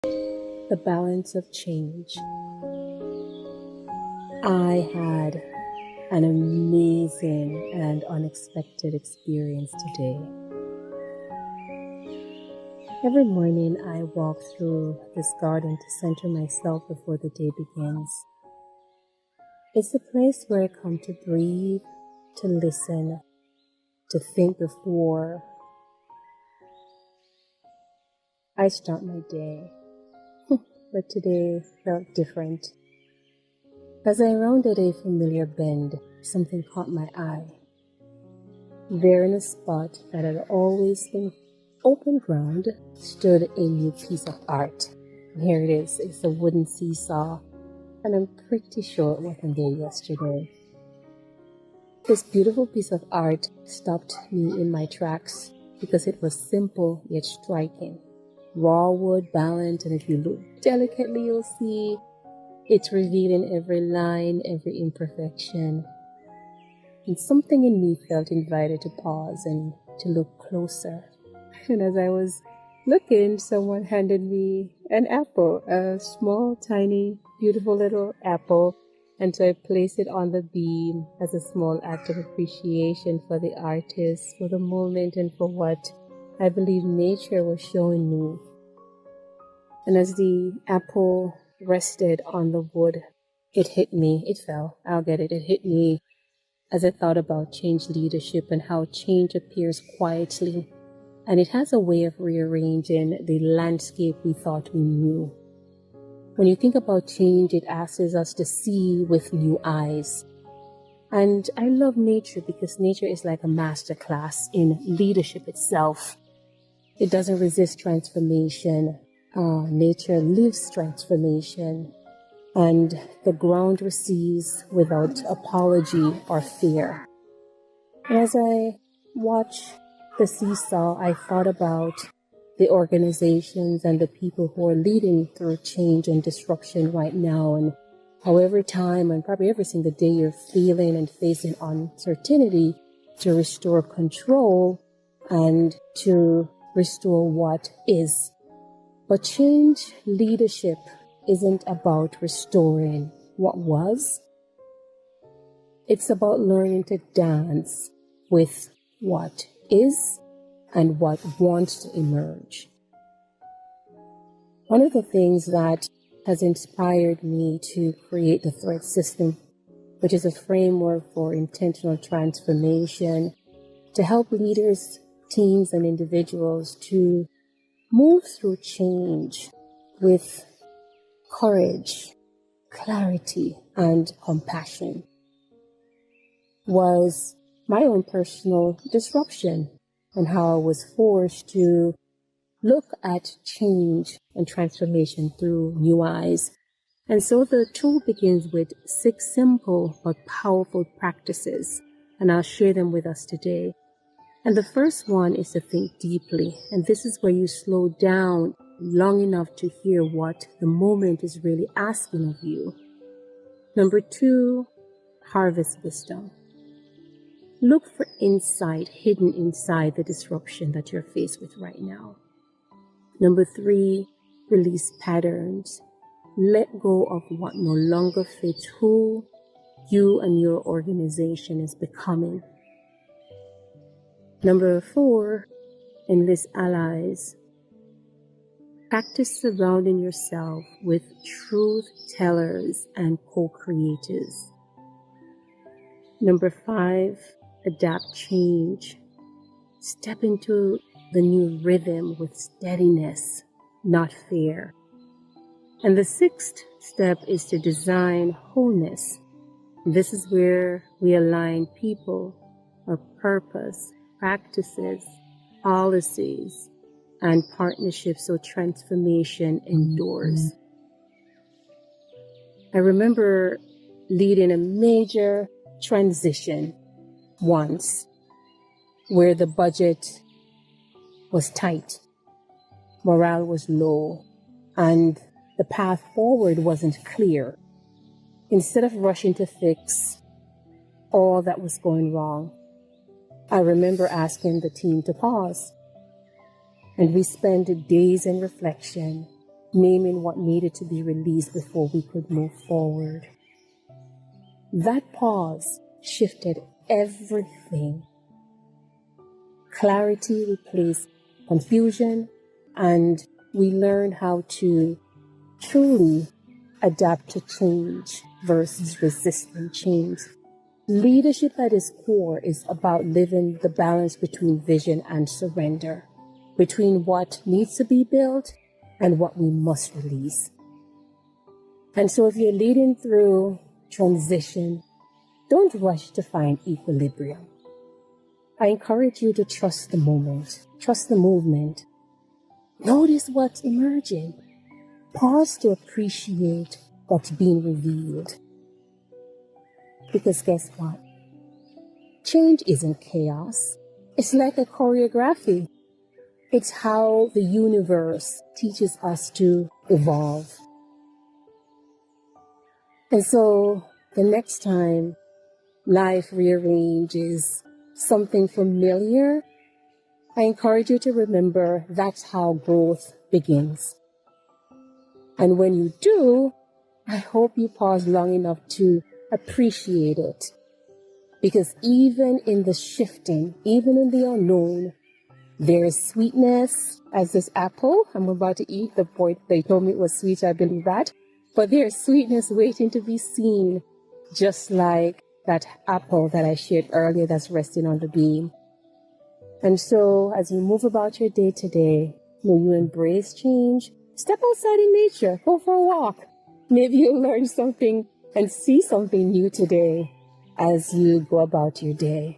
The balance of change. I had an amazing and unexpected experience today. Every morning I walk through this garden to center myself before the day begins. It's a place where I come to breathe, to listen, to think before I start my day. But today felt different. As I rounded a familiar bend, something caught my eye. There in a spot that had always been open ground stood a new piece of art. And here it is. It's a wooden seesaw, and I'm pretty sure it wasn't there yesterday. This beautiful piece of art stopped me in my tracks because it was simple yet striking. Raw wood, balanced, and if you look delicately, you'll see it's revealing every line, every imperfection. And something in me felt invited to pause and to look closer. And as I was looking, someone handed me an apple, a small, tiny, beautiful little apple. And so I placed it on the beam as a small act of appreciation for the artist, for the moment, and for what I believe nature was showing me. And as the apple rested on the wood, it hit me. It fell. I'll get it. It hit me as I thought about change leadership and how change appears quietly. And it has a way of rearranging the landscape we thought we knew. When you think about change, it asks us to see with new eyes. And I love nature because nature is like a master class in leadership itself. It doesn't resist transformation. Nature lives transformation. And the ground receives without apology or fear. And as I watch the seesaw, I thought about the organizations and the people who are leading through change and disruption right now, and how every time and probably every single day you're feeling and facing uncertainty to restore control and to restore what is. But change leadership isn't about restoring what was. It's about learning to dance with what is and what wants to emerge. One of the things that has inspired me to create the Thread System, which is a framework for intentional transformation to help leaders, teams, and individuals to move through change with courage, clarity, and compassion, was my own personal disruption and how I was forced to look at change and transformation through new eyes. And so the tool begins with 6 simple but powerful practices, and I'll share them with us today. And the first one is to think deeply, and this is where you slow down long enough to hear what the moment is really asking of you. Number 2, harvest wisdom. Look for insight hidden inside the disruption that you're faced with right now. Number 3, release patterns. Let go of what no longer fits who you and your organization is becoming. Number 4, enlist allies. Practice surrounding yourself with truth tellers and co-creators. Number 5, adapt change. Step into the new rhythm with steadiness, not fear. And the 6th step is to design wholeness. This is where we align people, our purpose, practices, policies, and partnerships so transformation endures. I remember leading a major transition once where the budget was tight, morale was low, and the path forward wasn't clear. Instead of rushing to fix all that was going wrong, I remember asking the team to pause. And we spent days in reflection, naming what needed to be released before we could move forward. That pause shifted everything. Clarity replaced confusion, and we learned how to truly adapt to change versus resisting change. Leadership at its core is about living the balance between vision and surrender, between what needs to be built and what we must release. And so if you're leading through transition, don't rush to find equilibrium. I encourage you to trust the moment, trust the movement. Notice what's emerging. Pause to appreciate what's being revealed. Because guess what? Change isn't chaos. It's like a choreography. It's how the universe teaches us to evolve. And so the next time life rearranges something familiar, I encourage you to remember that's how growth begins. And when you do, I hope you pause long enough to appreciate it. Because even in the shifting, even in the unknown, there is sweetness, as this apple I'm about to eat. The point they told me it was sweet, I believe that. But there is sweetness waiting to be seen, just like that apple that I shared earlier that's resting on the beam. And so as you move about your day today, may you embrace change. Step outside in nature, go for a walk. Maybe you'll learn something and see something new today as you go about your day.